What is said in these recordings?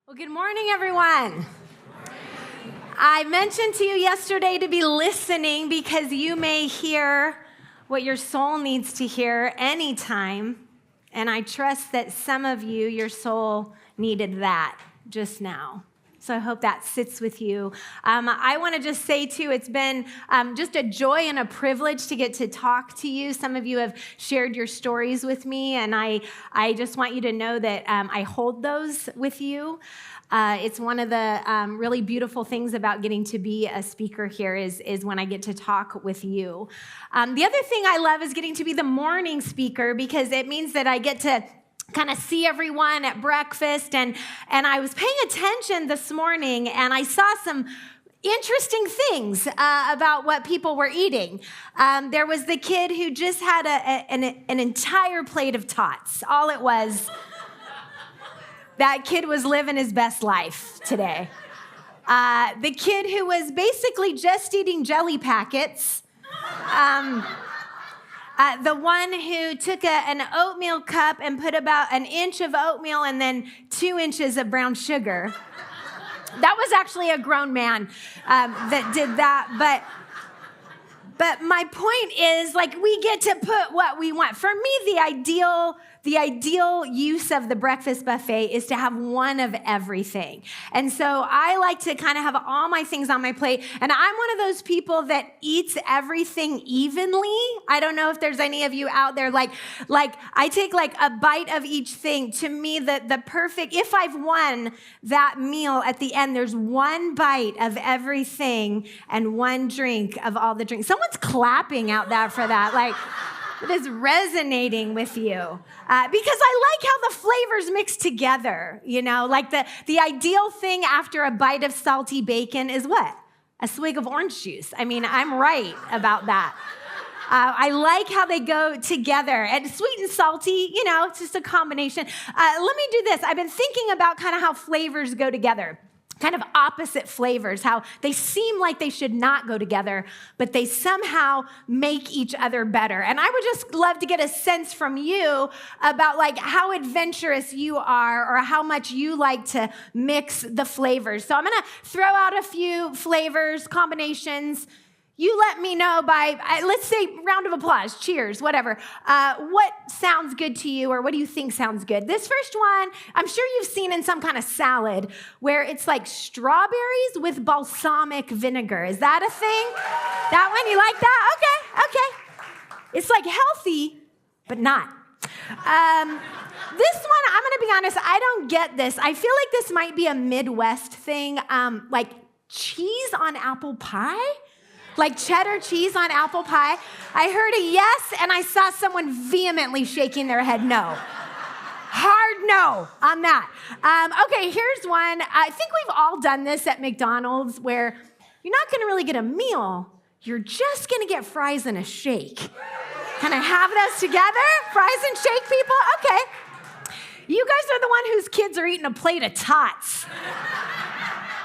Well, good morning, everyone. I mentioned to you yesterday to be listening because you may hear what your soul needs to hear anytime. And I trust that some of you, your soul needed that just now. So I hope that sits with you. I want to just say, too, it's been just a joy and a privilege to get to talk to you. Some of you have shared your stories with me, and I just want you to know that I hold those with you. It's one of the really beautiful things about getting to be a speaker here is when I get to talk with you. The other thing I love is getting to be the morning speaker because it means that I get to kind of see everyone at breakfast. And I was paying attention this morning, and I saw some interesting things about what people were eating. There was the kid who just had an entire plate of tots. All it was. That kid was living his best life today. The kid who was basically just eating jelly packets. The one who took an oatmeal cup and put about an inch of oatmeal and then 2 inches of brown sugar. That was actually a grown man that did that. But my point is, like, we get to put what we want. For me, the ideal use of the breakfast buffet is to have one of everything. And so I like to kind of have all my things on my plate. And I'm one of those people that eats everything evenly. I don't know if there's any of you out there, like I take like a bite of each thing. To me, the perfect, if I've won that meal at the end, there's one bite of everything and one drink of all the drinks. Someone's clapping out there for that. Like, it is resonating with you because I like how the flavors mix together. You know, like the ideal thing after a bite of salty bacon is what? A swig of orange juice. I mean, I'm right about that. I like how they go together. And sweet and salty, you know, it's just a combination. Let me do this. I've been thinking about kind of how flavors go together. Kind of opposite flavors, how they seem like they should not go together, but they somehow make each other better. And I would just love to get a sense from you about like how adventurous you are or how much you like to mix the flavors. So I'm gonna throw out a few flavors, combinations. You let me know by, let's say, round of applause, cheers, whatever. What sounds good to you or what do you think sounds good? This first one, I'm sure you've seen in some kind of salad where it's like strawberries with balsamic vinegar. Is that a thing? That one, you like that? Okay. It's like healthy, but not. This one, I'm gonna be honest, I don't get this. I feel like this might be a Midwest thing, like cheese on apple pie. Like cheddar cheese on apple pie. I heard a yes, and I saw someone vehemently shaking their head no. Hard no on that. Okay, here's one. I think we've all done this at McDonald's where you're not gonna really get a meal. You're just gonna get fries and a shake. Can I have those together? Fries and shake, people? Okay. You guys are the one whose kids are eating a plate of tots.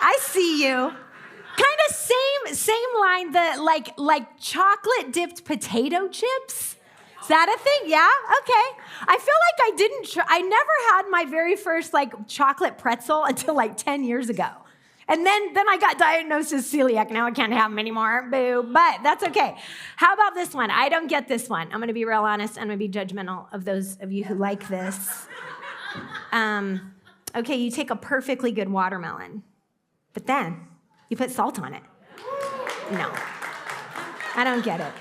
I see you. Kind of same line, the like chocolate dipped potato chips. Is that a thing? Yeah? Okay. I feel like I never had my very first like chocolate pretzel until like 10 years ago. And then I got diagnosed as celiac. Now I can't have them anymore. Boo. But that's okay. How about this one? I don't get this one. I'm going to be real honest. I'm going to be judgmental of those of you who like this. Okay, you take a perfectly good watermelon, but then you put salt on it. No, I don't get it.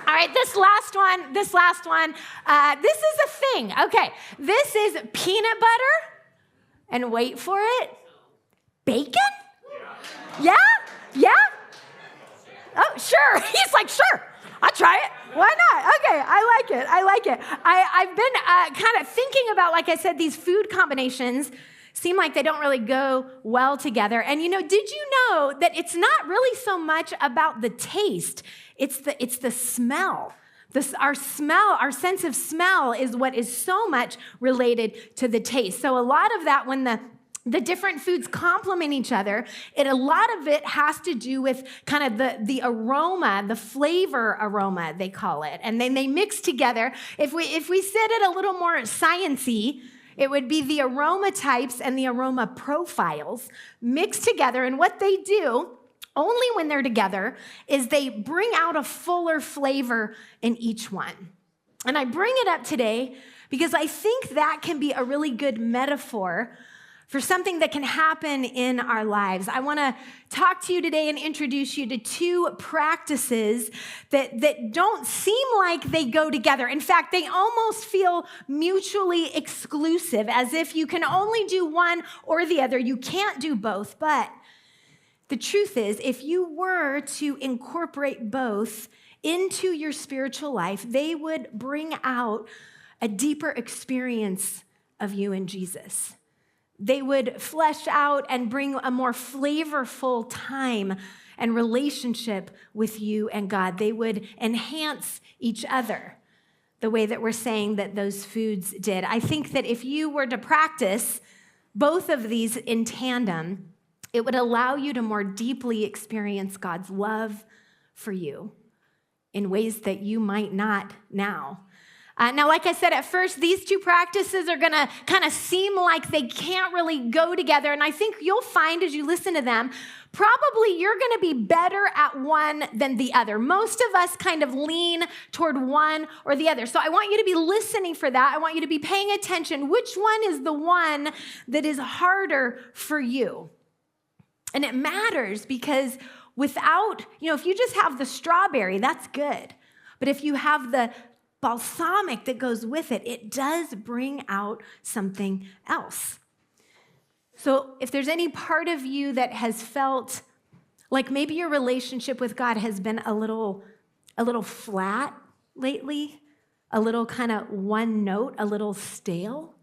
All right, this last one, this is a thing. Okay, this is peanut butter, and wait for it, bacon? Yeah? Oh, sure. He's like, sure, I'll try it. Why not? Okay, I like it. I've been kind of thinking about, like I said, these food combinations seem like they don't really go well together. And you know, did you know that it's not really so much about the taste, it's the smell. Our sense of smell is what is so much related to the taste. So a lot of that, when the different foods complement each other, a lot of it has to do with kind of the aroma, the flavor aroma, they call it. And then they mix together. If we said it a little more science-y, It would be the aroma types and the aroma profiles mixed together. And what they do, only when they're together, is they bring out a fuller flavor in each one. And I bring it up today because I think that can be a really good metaphor for something that can happen in our lives. I want to talk to you today and introduce you to two practices that don't seem like they go together. In fact, they almost feel mutually exclusive, as if you can only do one or the other. You can't do both. But the truth is, if you were to incorporate both into your spiritual life, they would bring out a deeper experience of you and Jesus. They would flesh out and bring a more flavorful time and relationship with you and God. They would enhance each other the way that we're saying that those foods did. I think that if you were to practice both of these in tandem, it would allow you to more deeply experience God's love for you in ways that you might not now. Now, like I said at first, these two practices are going to kind of seem like they can't really go together. And I think you'll find as you listen to them, probably you're going to be better at one than the other. Most of us kind of lean toward one or the other. So I want you to be listening for that. I want you to be paying attention. Which one is the one that is harder for you? And it matters because without, if you just have the strawberry, that's good. But if you have the balsamic that goes with it, it does bring out something else. So if there's any part of you that has felt like maybe your relationship with God has been a little flat lately, a little kind of one note, a little stale,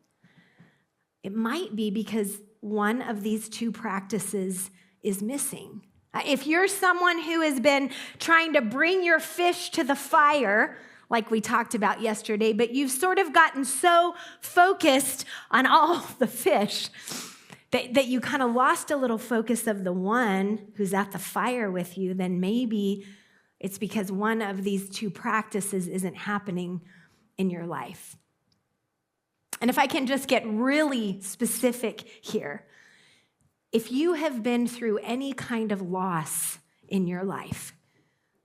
it might be because one of these two practices is missing. If you're someone who has been trying to bring your fish to the fire, like we talked about yesterday, but you've sort of gotten so focused on all the fish that you kind of lost a little focus of the one who's at the fire with you, then maybe it's because one of these two practices isn't happening in your life. And if I can just get really specific here, if you have been through any kind of loss in your life,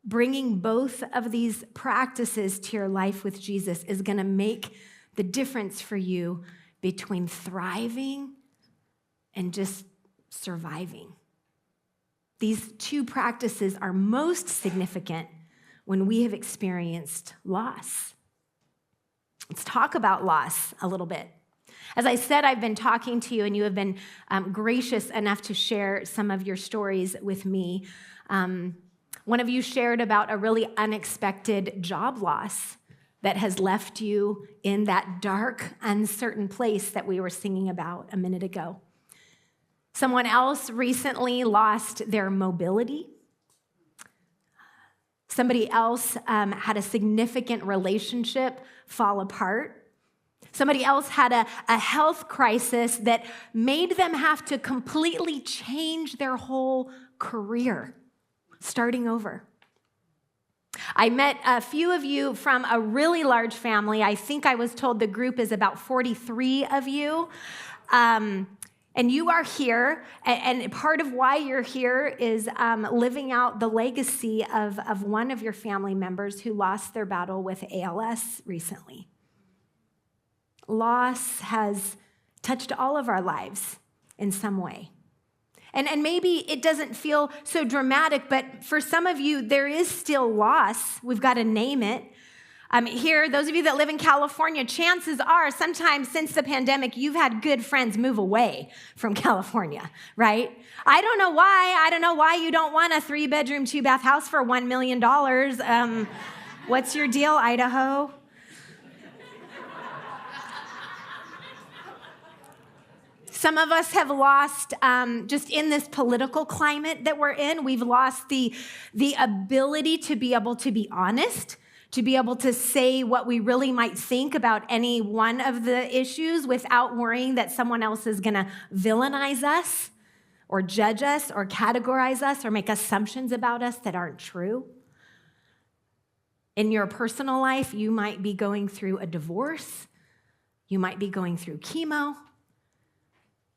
bringing both of these practices to your life with Jesus is going to make the difference for you between thriving and just surviving. These two practices are most significant when we have experienced loss. Let's talk about loss a little bit. As I said, I've been talking to you, and you have been gracious enough to share some of your stories with me. One of you shared about a really unexpected job loss that has left you in that dark, uncertain place that we were singing about a minute ago. Someone else recently lost their mobility. Somebody else had a significant relationship fall apart. Somebody else had a health crisis that made them have to completely change their whole career, starting over. I met a few of you from a really large family. I think I was told the group is about 43 of you. And you are here, and part of why you're here is living out the legacy of one of your family members who lost their battle with ALS recently. Loss has touched all of our lives in some way. And maybe it doesn't feel so dramatic, but for some of you, there is still loss. We've got to name it. Here, those of you that live in California, chances are sometimes since the pandemic, you've had good friends move away from California, right? I don't know why. I don't know why you don't want a 3-bedroom, 2-bath house for $1 million. What's your deal, Idaho? Some of us have lost, just in this political climate that we're in, we've lost the ability to be able to be honest, to be able to say what we really might think about any one of the issues without worrying that someone else is going to villainize us or judge us or categorize us or make assumptions about us that aren't true. In your personal life, you might be going through a divorce. You might be going through chemo.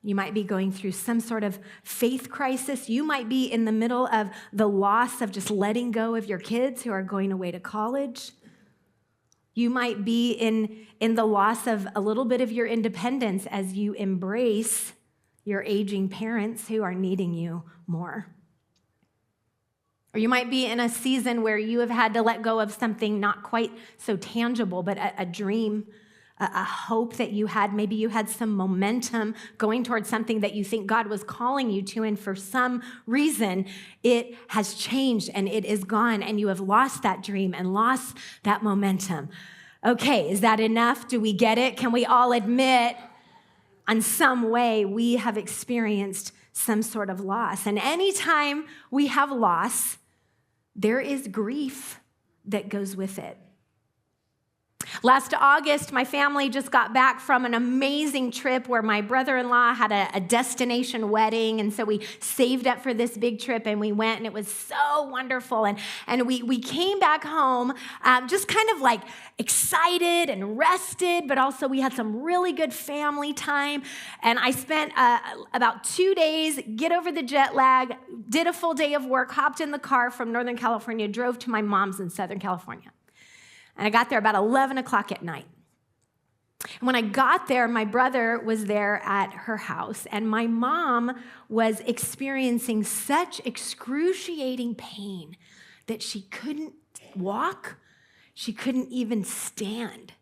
You might be going through some sort of faith crisis. You might be in the middle of the loss of just letting go of your kids who are going away to college. You might be in the loss of a little bit of your independence as you embrace your aging parents who are needing you more. Or you might be in a season where you have had to let go of something not quite so tangible, but a dream, a hope that you had. Maybe you had some momentum going towards something that you think God was calling you to, and for some reason, it has changed and it is gone, and you have lost that dream and lost that momentum. Okay, is that enough? Do we get it? Can we all admit in some way we have experienced some sort of loss? And anytime we have loss, there is grief that goes with it. Last August, my family just got back from an amazing trip where my brother-in-law had a destination wedding. And so we saved up for this big trip and we went, and it was so wonderful. And we came back home just kind of like excited and rested, but also we had some really good family time. And I spent about 2 days, get over the jet lag, did a full day of work, hopped in the car from Northern California, drove to my mom's in Southern California. And I got there about 11 o'clock at night. And when I got there, my brother was there at her house, and my mom was experiencing such excruciating pain that she couldn't walk, she couldn't even stand.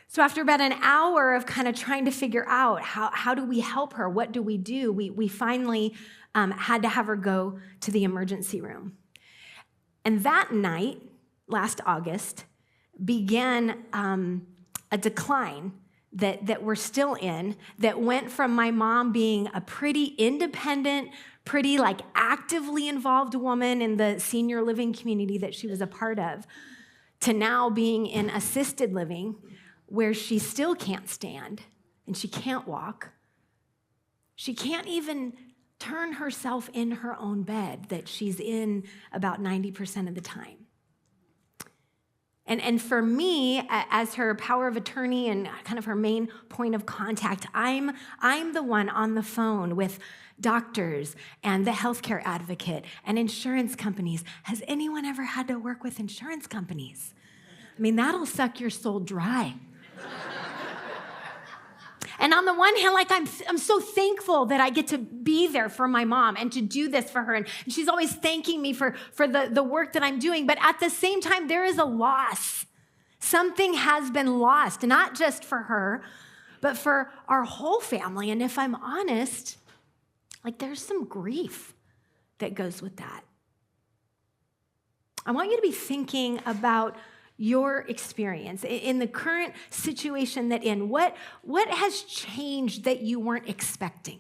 So after about an hour of kind of trying to figure out how do we help her, what do, we finally had to have her go to the emergency room. And that night, last August, began a decline that we're still in, that went from my mom being a pretty independent, pretty like actively involved woman in the senior living community that she was a part of, to now being in assisted living where she still can't stand and she can't walk. She can't even turn herself in her own bed that she's in about 90% of the time. And for me, as her power of attorney and kind of her main point of contact, I'm the one on the phone with doctors and the healthcare advocate and insurance companies. Has anyone ever had to work with insurance companies? I mean, that'll suck your soul dry. And on the one hand, like I'm so thankful that I get to be there for my mom and to do this for her. And she's always thanking me for the work that I'm doing. But at the same time, there is a loss. Something has been lost, not just for her, but for our whole family. And if I'm honest, like there's some grief that goes with that. I want you to be thinking about your experience in the current situation that in what has changed that you weren't expecting?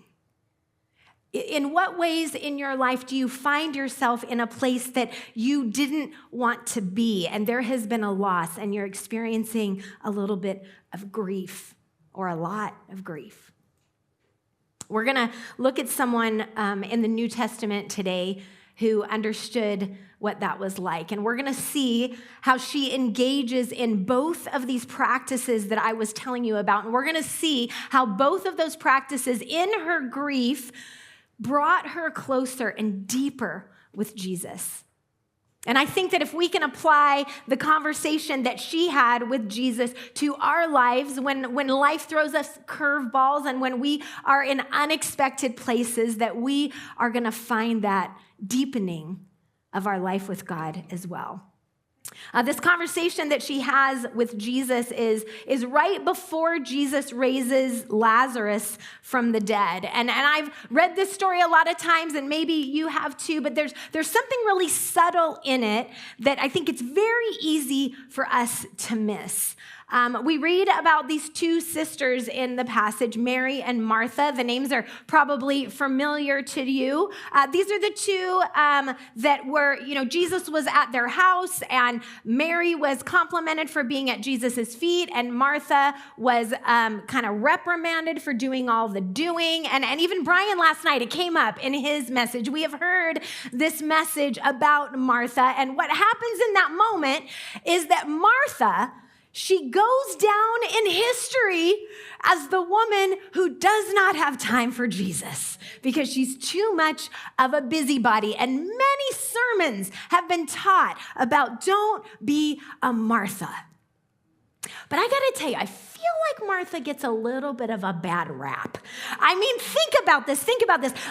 In what ways in your life do you find yourself in a place that you didn't want to be, and there has been a loss and you're experiencing a little bit of grief or a lot of grief? We're going to look at someone in the New Testament today who understood what that was like. And we're going to see how she engages in both of these practices that I was telling you about. And we're going to see how both of those practices in her grief brought her closer and deeper with Jesus. And I think that if we can apply the conversation that she had with Jesus to our lives when life throws us curveballs and when we are in unexpected places, that we are going to find that deepening of our life with God as well. This conversation that she has with Jesus is right before Jesus raises Lazarus from the dead. And I've read this story a lot of times, and maybe you have too, but there's something really subtle in it that I think it's very easy for us to miss. We read about these two sisters in the passage, Mary and Martha. The names are probably familiar to you. These are the two that were, Jesus was at their house, and Mary was complimented for being at Jesus's feet, and Martha was kind of reprimanded for doing all the doing. And even Brian last night, it came up in his message. We have heard this message about Martha, and what happens in that moment is that Martha, She goes down in history as the woman who does not have time for Jesus because she's too much of a busybody. And many sermons have been taught about don't be a Martha. But I gotta tell you, I feel like Martha gets a little bit of a bad rap. I mean, think about this.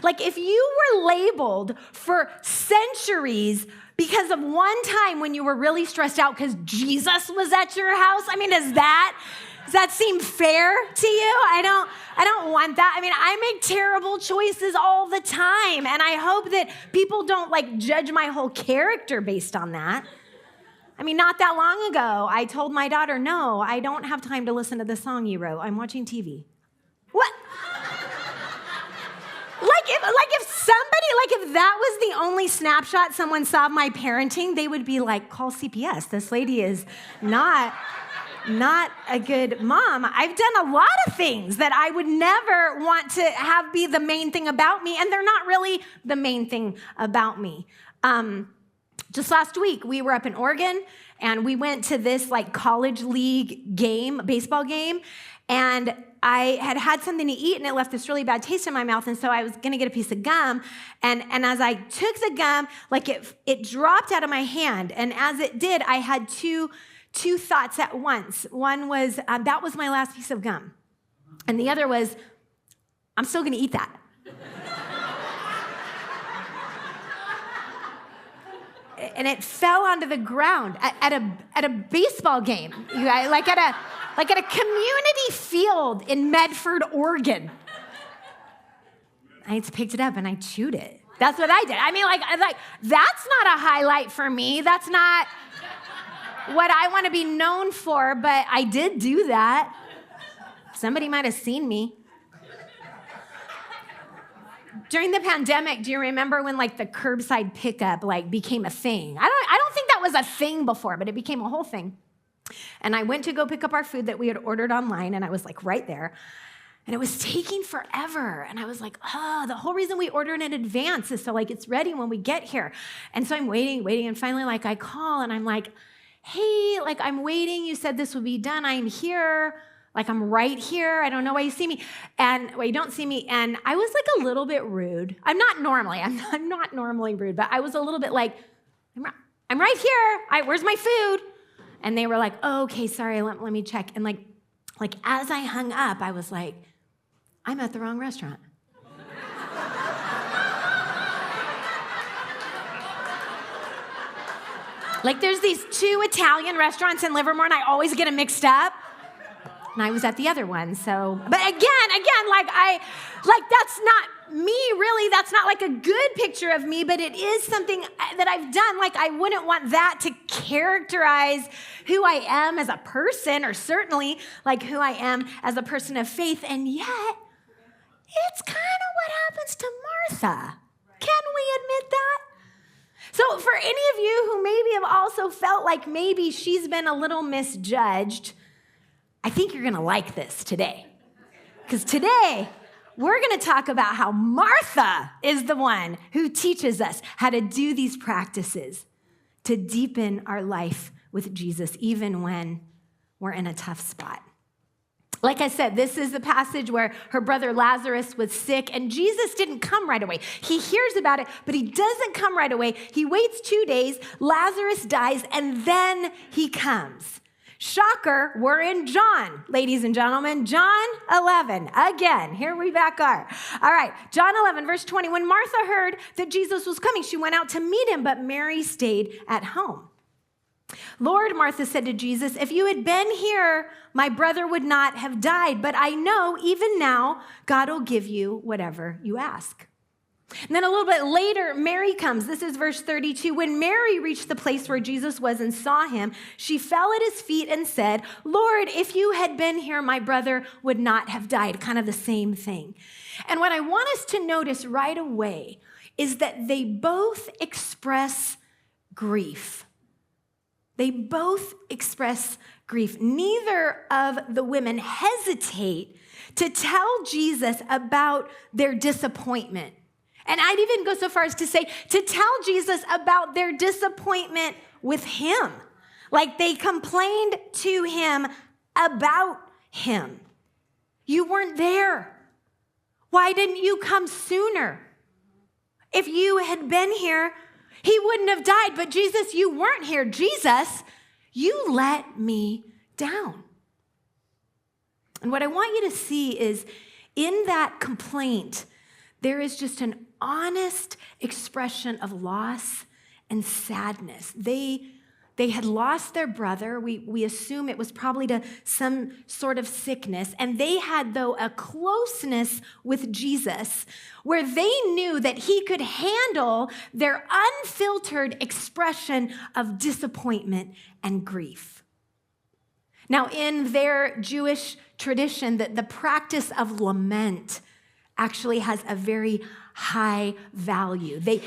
Like if you were labeled for centuries because of one time when you were really stressed out because Jesus was at your house, I mean, does that seem fair to you? I don't want that. I mean, I make terrible choices all the time, and I hope that people don't like judge my whole character based on that. I mean, not that long ago, I told my daughter, no, I don't have time to listen to the song you wrote. I'm watching TV. What? If that was the only snapshot someone saw of my parenting, they would be like, call CPS. This lady is not a good mom. I've done a lot of things that I would never want to have be the main thing about me, and they're not really the main thing about me. Just last week, we were up in Oregon, and we went to this like college league game, baseball game, and I had something to eat, and it left this really bad taste in my mouth, and so I was gonna get a piece of gum, and as I took the gum, like it dropped out of my hand, and as it did, I had two thoughts at once. One was, that was my last piece of gum, and the other was, I'm still gonna eat that. And it fell onto the ground at a baseball game, you guys, like at a community field in Medford, Oregon. I just picked it up and I chewed it. That's what I did. I mean, like that's not a highlight for me. That's not what I want to be known for, but I did do that. Somebody might have seen me. During the pandemic, do you remember when like the curbside pickup like became a thing? I don't think that was a thing before, but it became a whole thing. And I went to go pick up our food that we had ordered online, and I was like right there. And it was taking forever. And I was like, the whole reason we order in advance is so like it's ready when we get here. And so I'm waiting. And finally, like I call and I'm like, hey, like I'm waiting. You said this would be done. I'm here. Like I'm right here. I don't know why you see me. You don't see me. And I was like a little bit rude. I'm not normally rude, but I was a little bit like, I'm right here. Where's my food? And they were like, oh, okay, sorry, let me check. And like as I hung up, I was like, I'm at the wrong restaurant. Like there's these 2 Italian restaurants in Livermore, and I always get them mixed up. And I was at the other one, so. But again, like that's not me, really. That's not like a good picture of me, but it is something that I've done. Like I wouldn't want that to characterize who I am as a person, or certainly like who I am as a person of faith. And yet, it's kind of what happens to Martha. Can we admit that? So for any of you who maybe have also felt like maybe she's been a little misjudged, I think you're going to like this today. Because today, we're going to talk about how Martha is the one who teaches us how to do these practices to deepen our life with Jesus, even when we're in a tough spot. Like I said, this is the passage where her brother Lazarus was sick, and Jesus didn't come right away. He hears about it, but he doesn't come right away. He waits 2 days, Lazarus dies, and then he comes. Shocker, we're in John, ladies and gentlemen. John 11. Again, here we back are. All right, John 11, verse 20. When Martha heard that Jesus was coming, she went out to meet him, but Mary stayed at home. Lord, Martha said to Jesus, if you had been here, my brother would not have died. But I know even now, God will give you whatever you ask. And then a little bit later, Mary comes. This is verse 32. When Mary reached the place where Jesus was and saw him, she fell at his feet and said, Lord, if you had been here, my brother would not have died. Kind of the same thing. And what I want us to notice right away is that they both express grief. They both express grief. Neither of the women hesitate to tell Jesus about their disappointment. And I'd even go so far as to say, to tell Jesus about their disappointment with him. Like they complained to him about him. You weren't there. Why didn't you come sooner? If you had been here, he wouldn't have died. But Jesus, you weren't here. Jesus, you let me down. And what I want you to see is in that complaint, there is just an honest expression of loss and sadness. They had lost their brother. We assume it was probably to some sort of sickness. And they had, though, a closeness with Jesus where they knew that he could handle their unfiltered expression of disappointment and grief. Now, in their Jewish tradition, the practice of lament actually has a very high value. They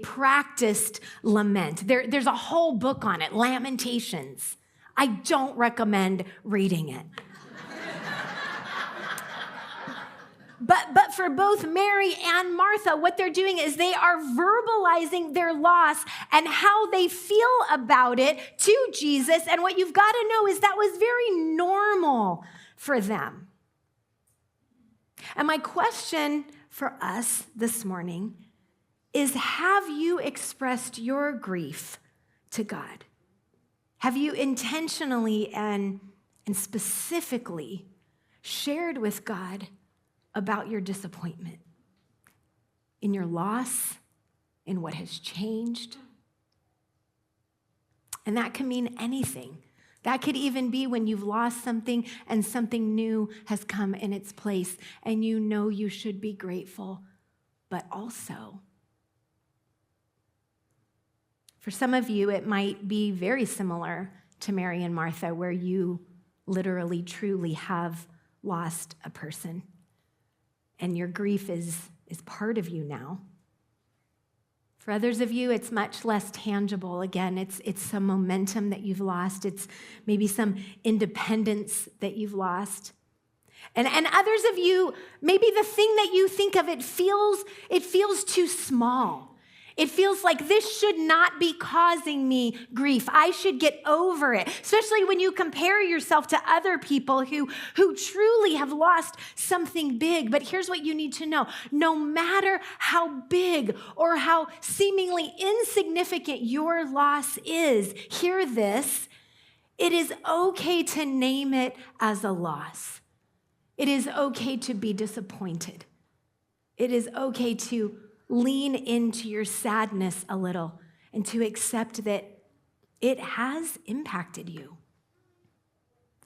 practiced lament. There's a whole book on it, Lamentations. I don't recommend reading it. But for both Mary and Martha, what they're doing is they are verbalizing their loss and how they feel about it to Jesus. And what you've got to know is that was very normal for them. And my question for us this morning is, have you expressed your grief to God? Have you intentionally and specifically shared with God about your disappointment, in your loss, in what has changed? And that can mean anything. That could even be when you've lost something and something new has come in its place and you know you should be grateful, but also, for some of you, it might be very similar to Mary and Martha, where you literally, truly have lost a person and your grief is part of you now. For others of you, it's much less tangible. Again, it's some momentum that you've lost. It's maybe some independence that you've lost. And others of you, maybe the thing that you think of, it feels too small. It feels like this should not be causing me grief. I should get over it, especially when you compare yourself to other people who truly have lost something big. But here's what you need to know. No matter how big or how seemingly insignificant your loss is, hear this, it is okay to name it as a loss. It is okay to be disappointed. It is okay to lean into your sadness a little and to accept that it has impacted you.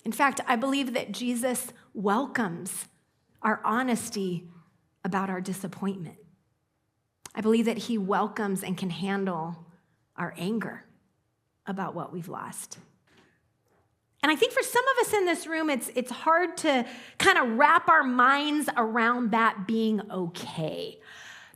In fact, I believe that Jesus welcomes our honesty about our disappointment. I believe that he welcomes and can handle our anger about what we've lost. And I think for some of us in this room, it's hard to kind of wrap our minds around that being okay.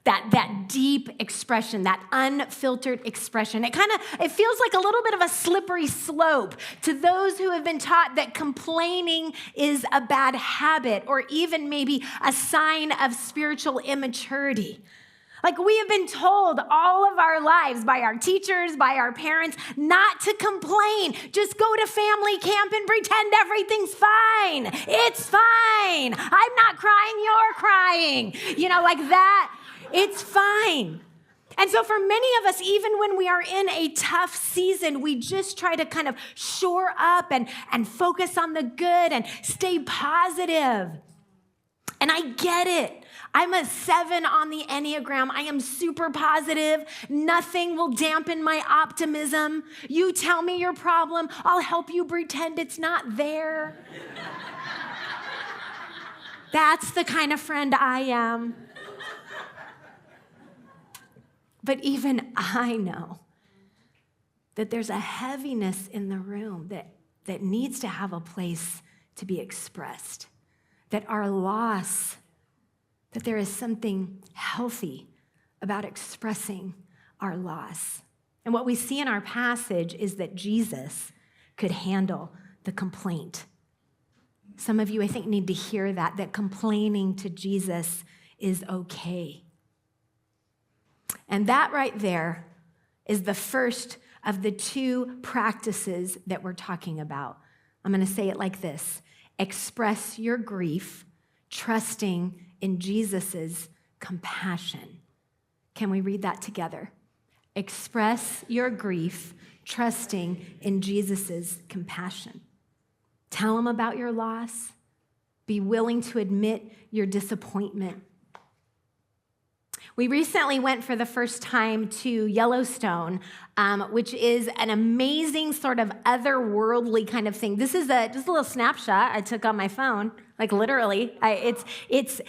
That deep expression, that unfiltered expression. It feels like a little bit of a slippery slope to those who have been taught that complaining is a bad habit or even maybe a sign of spiritual immaturity. Like we have been told all of our lives by our teachers, by our parents, not to complain. Just go to family camp and pretend everything's fine. It's fine. I'm not crying, you're crying. Like that. It's fine. And so for many of us, even when we are in a tough season, we just try to kind of shore up and focus on the good and stay positive. And I get it. I'm a 7 on the Enneagram. I am super positive. Nothing will dampen my optimism. You tell me your problem, I'll help you pretend it's not there. That's the kind of friend I am. But even I know that there's a heaviness in the room that needs to have a place to be expressed. That our loss, that there is something healthy about expressing our loss. And what we see in our passage is that Jesus could handle the complaint. Some of you, I think, need to hear that complaining to Jesus is okay. And that right there is the first of the two practices that we're talking about. I'm going to say it like this: express your grief, trusting in Jesus's compassion. Can we read that together? Express your grief, trusting in Jesus's compassion. Tell him about your loss. Be willing to admit your disappointment. We recently went for the first time to Yellowstone, which is an amazing sort of otherworldly kind of thing. This is just a little snapshot I took on my phone, like literally. It's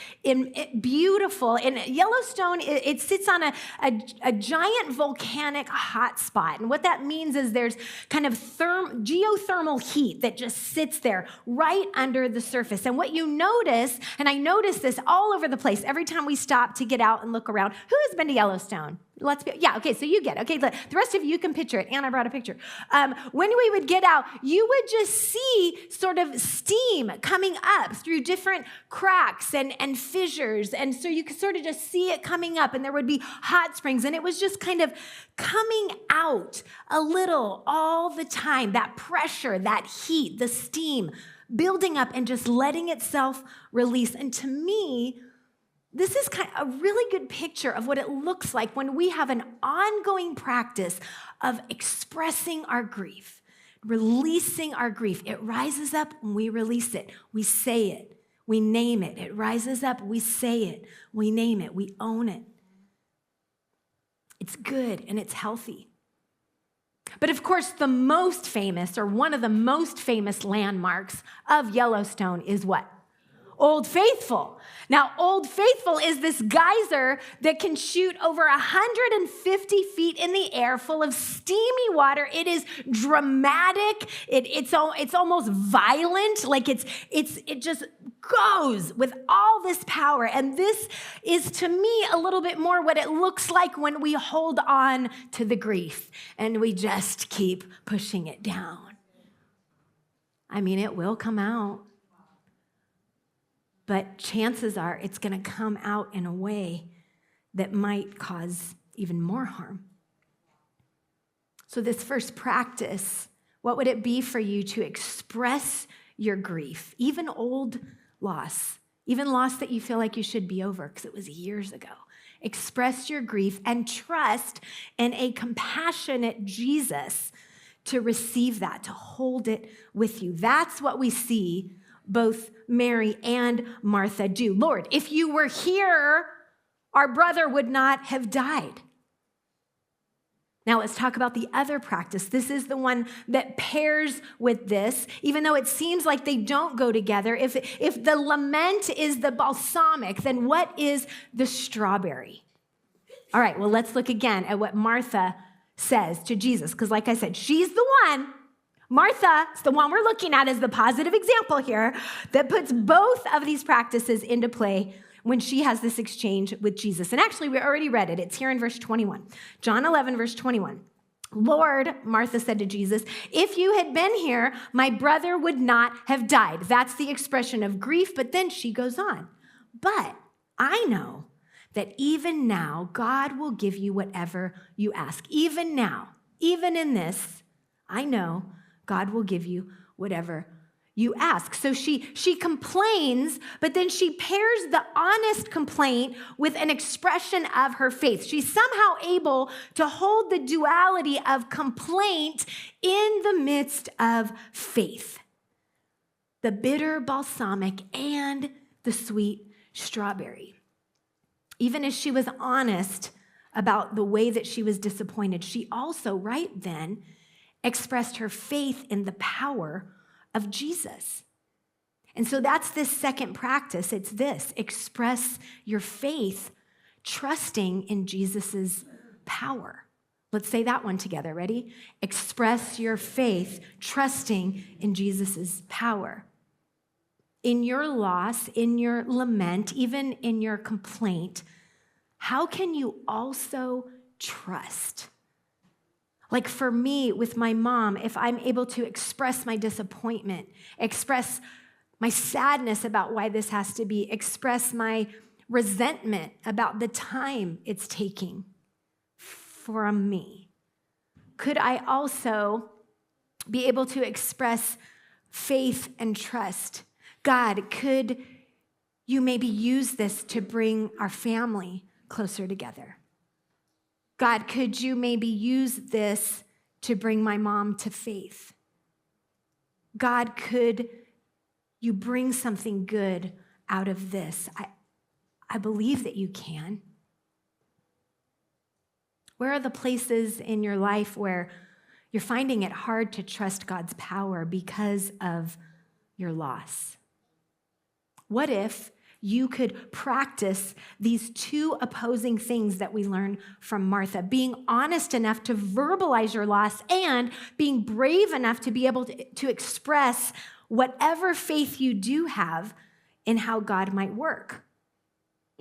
beautiful. In Yellowstone, it sits on a giant volcanic hotspot. And what that means is there's kind of geothermal heat that just sits there right under the surface. And what you notice, and I notice this all over the place every time we stop to get out and look around. Who has been to Yellowstone? Okay, so you get it. Okay, the rest of you can picture it. Anna brought a picture. When we would get out, you would just see sort of steam coming up through different cracks and fissures. And so you could sort of just see it coming up, and there would be hot springs, and it was just kind of coming out a little all the time. That pressure, that heat, the steam building up and just letting itself release. And to me, this is kind of a really good picture of what it looks like when we have an ongoing practice of expressing our grief, releasing our grief. It rises up and we release it. We say it. We name it. It rises up. We say it. We name it. We own it. It's good and it's healthy. But of course, the most famous, or one of the most famous landmarks of Yellowstone is what? Old Faithful. Now, Old Faithful is this geyser that can shoot over 150 feet in the air full of steamy water. It is dramatic. It's almost violent. Like it just goes with all this power. And this is, to me, a little bit more what it looks like when we hold on to the grief and we just keep pushing it down. I mean, it will come out. But chances are it's going to come out in a way that might cause even more harm. So this first practice, what would it be for you to express your grief, even old loss, even loss that you feel like you should be over because it was years ago? Express your grief and trust in a compassionate Jesus to receive that, to hold it with you. That's what we see both Mary and Martha do. Lord, if you were here, our brother would not have died. Now let's talk about the other practice. This is the one that pairs with this, even though it seems like they don't go together. If the lament is the balsamic, then what is the strawberry? All right, well, let's look again at what Martha says to Jesus, because like I said, she's the one. Martha is the one we're looking at as the positive example here that puts both of these practices into play when she has this exchange with Jesus. And actually, we already read it. It's here in verse 21. John 11, verse 21. Lord, Martha said to Jesus, if you had been here, my brother would not have died. That's the expression of grief. But then she goes on. But I know that even now, God will give you whatever you ask. Even now, even in this, I know God will give you whatever you ask. So she complains, but then she pairs the honest complaint with an expression of her faith. She's somehow able to hold the duality of complaint in the midst of faith. The bitter balsamic and the sweet strawberry. Even as she was honest about the way that she was disappointed, she also, right then, expressed her faith in the power of Jesus. And so that's this second practice. It's this: express your faith, trusting in Jesus's power. Let's say that one together. Ready? Express your faith, trusting in Jesus's power. In your loss, in your lament, even in your complaint, how can you also trust? Like for me, with my mom, if I'm able to express my disappointment, express my sadness about why this has to be, express my resentment about the time it's taking from me, could I also be able to express faith and trust? God, could you maybe use this to bring our family closer together? God, could you maybe use this to bring my mom to faith? God, could you bring something good out of this? I believe that you can. Where are the places in your life where you're finding it hard to trust God's power because of your loss? What if you could practice these two opposing things that we learn from Martha, being honest enough to verbalize your loss and being brave enough to be able to express whatever faith you do have in how God might work?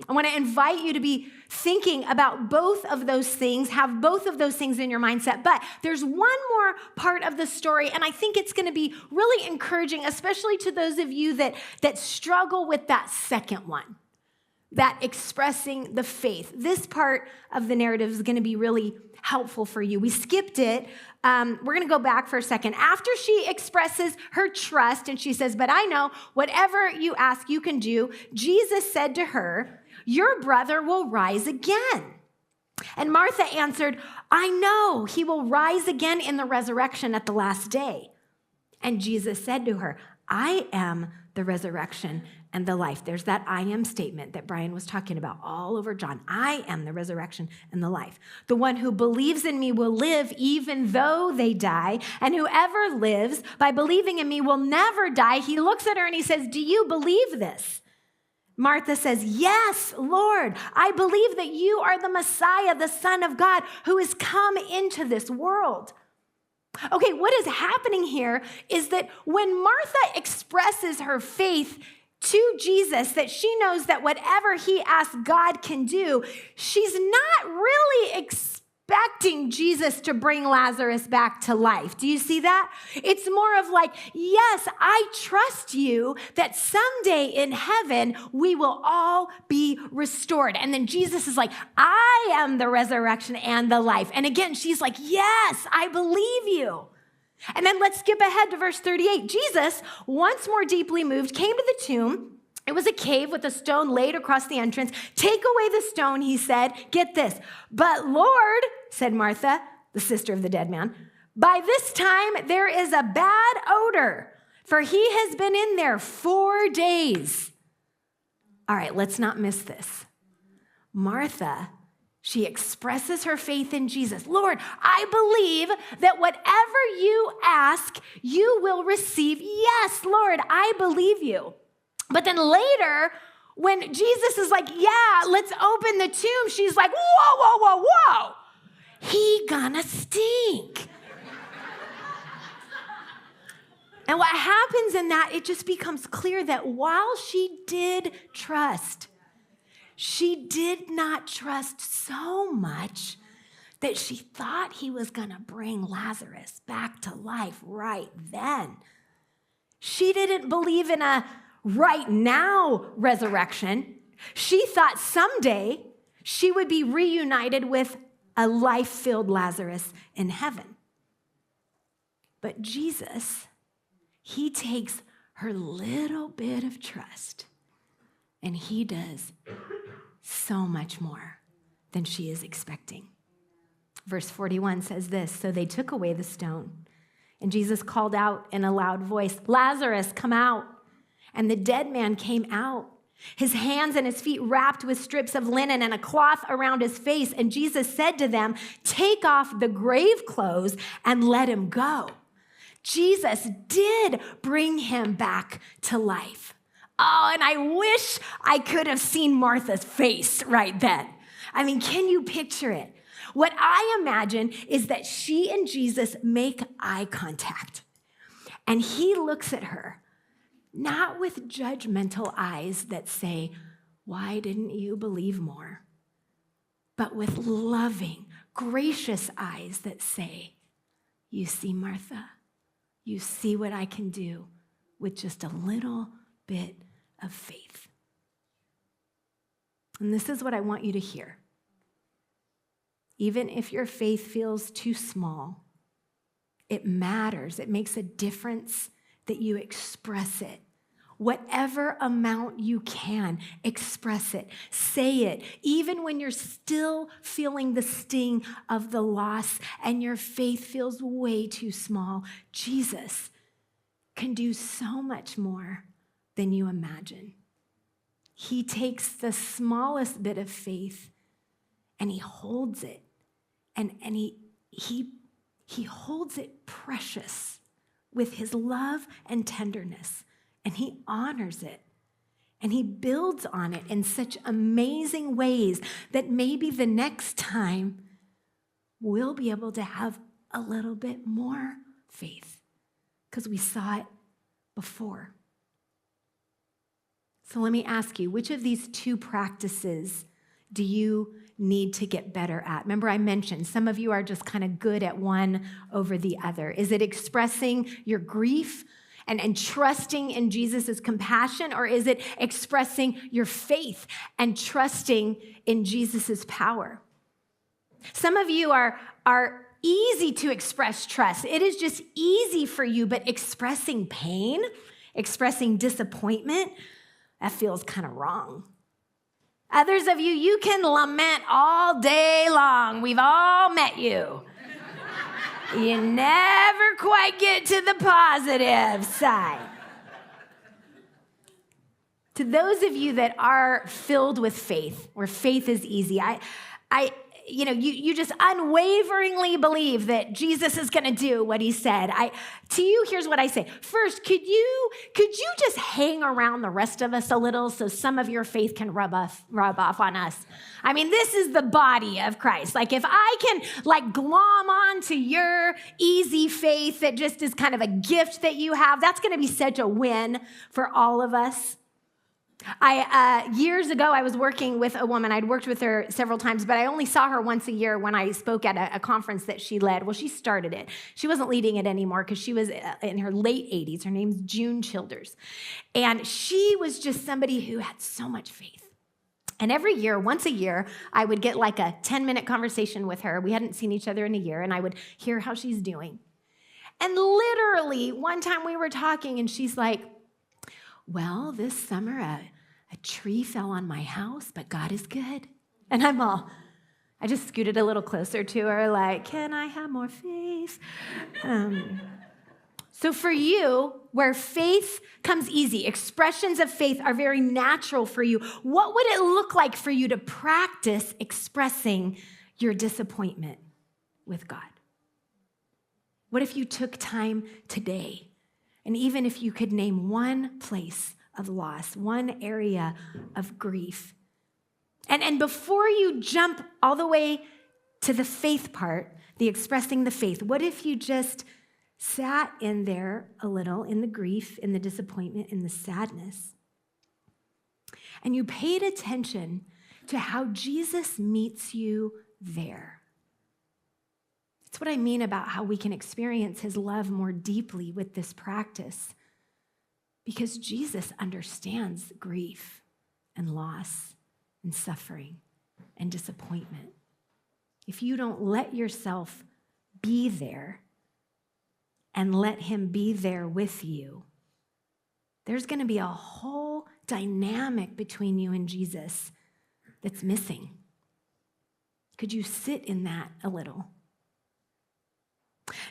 I want to invite you to be thinking about both of those things, have both of those things in your mindset. But there's one more part of the story, and I think it's going to be really encouraging, especially to those of you that struggle with that second one, that expressing the faith. This part of the narrative is going to be really helpful for you. We skipped it. We're going to go back for a second. After she expresses her trust, and she says, "But I know whatever you ask, you can do," Jesus said to her, "Your brother will rise again." And Martha answered, "I know he will rise again in the resurrection at the last day." And Jesus said to her, "I am the resurrection and the life." There's that I am statement that Brian was talking about all over John. I am the resurrection and the life. "The one who believes in me will live even though they die. And whoever lives by believing in me will never die." He looks at her and he says, "Do you believe this?" Martha says, "Yes, Lord, I believe that you are the Messiah, the Son of God, who has come into this world." Okay, what is happening here is that when Martha expresses her faith to Jesus, that she knows that whatever he asks, God can do, she's not really expecting Jesus to bring Lazarus back to life. Do you see that? It's more of like, yes, I trust you that someday in heaven, we will all be restored. And then Jesus is like, "I am the resurrection and the life." And again, she's like, "Yes, I believe you." And then let's skip ahead to verse 38. Jesus, once more deeply moved, came to the tomb. It was a cave with a stone laid across the entrance. "Take away the stone," he said. Get this. "But Lord," said Martha, the sister of the dead man, "by this time there is a bad odor, for he has been in there 4 days." All right, let's not miss this. Martha, she expresses her faith in Jesus. "Lord, I believe that whatever you ask, you will receive." Yes, Lord, I believe you. But then later, when Jesus is like, "Yeah, let's open the tomb," she's like, "Whoa, whoa, whoa, whoa. He gonna stink." And what happens in that, it just becomes clear that while she did trust, she did not trust so much that she thought he was going to bring Lazarus back to life right then. She didn't believe in a right now resurrection. She thought someday she would be reunited with a life-filled Lazarus in heaven. But Jesus, he takes her little bit of trust and he does so much more than she is expecting. Verse 41 says this, "So they took away the stone, and Jesus called out in a loud voice, 'Lazarus, come out.' And the dead man came out, his hands and his feet wrapped with strips of linen and a cloth around his face. And Jesus said to them, 'Take off the grave clothes and let him go.'" Jesus did bring him back to life. Oh, and I wish I could have seen Martha's face right then. I mean, can you picture it? What I imagine is that she and Jesus make eye contact. And he looks at her, not with judgmental eyes that say, "Why didn't you believe more?" but with loving, gracious eyes that say, "You see, Martha, you see what I can do with just a little bit of faith." And this is what I want you to hear. Even if your faith feels too small, It matters. It makes a difference that you express it. Whatever amount you can, express it, say it, even when you're still feeling the sting of the loss and your faith feels way too small. Jesus can do so much more than you imagine. He takes the smallest bit of faith and he holds it, and he holds it precious with his love and tenderness. And he honors it, and he builds on it in such amazing ways that maybe the next time we'll be able to have a little bit more faith because we saw it before. So let me ask you, which of these two practices do you need to get better at? Remember, I mentioned some of you are just kind of good at one over the other. Is it expressing your grief and trusting in Jesus' compassion, or is it expressing your faith and trusting in Jesus' power? Some of you are easy to express trust. It is just easy for you, but expressing pain, expressing disappointment, that feels kind of wrong. Others of you, you can lament all day long. We've all met you. You never quite get to the positive side. To those of you that are filled with faith, where faith is easy, you just unwaveringly believe that Jesus is going to do what he said. To you, here's what I say. First, could you just hang around the rest of us a little so some of your faith can rub off on us? I mean, this is the body of Christ. Like, if I can glom on to your easy faith that just is kind of a gift that you have, that's going to be such a win for all of us. Years ago, I was working with a woman. I'd worked with her several times, but I only saw her once a year when I spoke at a conference that she led. Well, she started it. She wasn't leading it anymore because she was in her late 80s. Her name's June Childers. And she was just somebody who had so much faith. And every year, once a year, I would get like a 10-minute conversation with her. We hadn't seen each other in a year, and I would hear how she's doing. And literally, one time we were talking, and she's like, well, this summer, a tree fell on my house, but God is good. And I just scooted a little closer to her, like, can I have more faith? So for you, where faith comes easy, expressions of faith are very natural for you, what would it look like for you to practice expressing your disappointment with God? What if you took time today, and even if you could name one place of loss, one area of grief. And before you jump all the way to the faith part, the expressing the faith, what if you just sat in there a little, in the grief, in the disappointment, in the sadness, and you paid attention to how Jesus meets you there? That's what I mean about how we can experience his love more deeply with this practice. Because Jesus understands grief and loss and suffering and disappointment. If you don't let yourself be there and let him be there with you, there's going to be a whole dynamic between you and Jesus that's missing. Could you sit in that a little?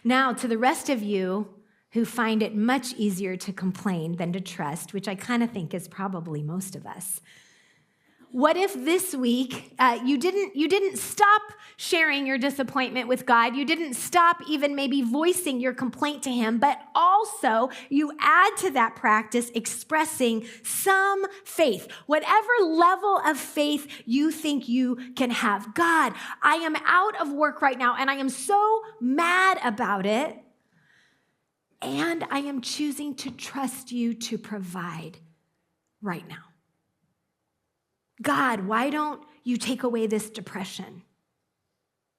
Now, to the rest of you who find it much easier to complain than to trust, which I kind of think is probably most of us. What if this week you didn't stop sharing your disappointment with God? You didn't stop even maybe voicing your complaint to him, but also you add to that practice expressing some faith, whatever level of faith you think you can have. God, I am out of work right now, and I am so mad about it. And I am choosing to trust you to provide right now. God, why don't you take away this depression?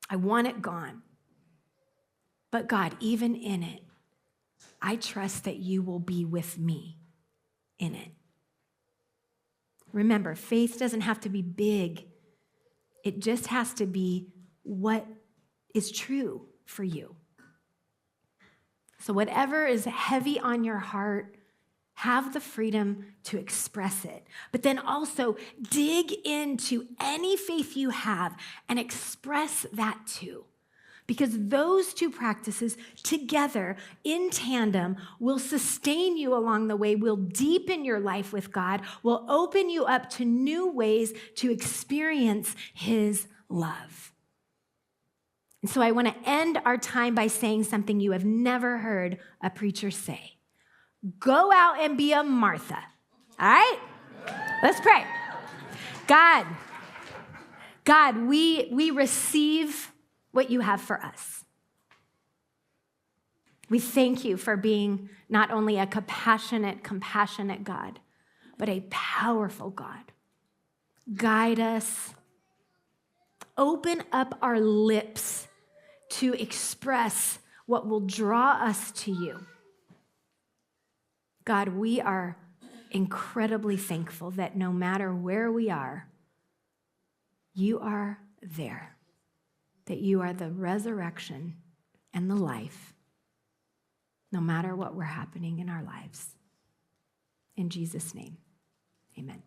I want it gone. But God, even in it, I trust that you will be with me in it. Remember, faith doesn't have to be big. It just has to be what is true for you. So whatever is heavy on your heart, have the freedom to express it. But then also dig into any faith you have and express that too. Because those two practices together in tandem will sustain you along the way, will deepen your life with God, will open you up to new ways to experience his love. And so I want to end our time by saying something you have never heard a preacher say. Go out and be a Martha. All right? Let's pray. God, we receive what you have for us. We thank you for being not only a compassionate God, but a powerful God. Guide us. Open up our lips to express what will draw us to you. God, we are incredibly thankful that no matter where we are, you are there, that you are the resurrection and the life, no matter what we're happening in our lives. In Jesus' name, amen.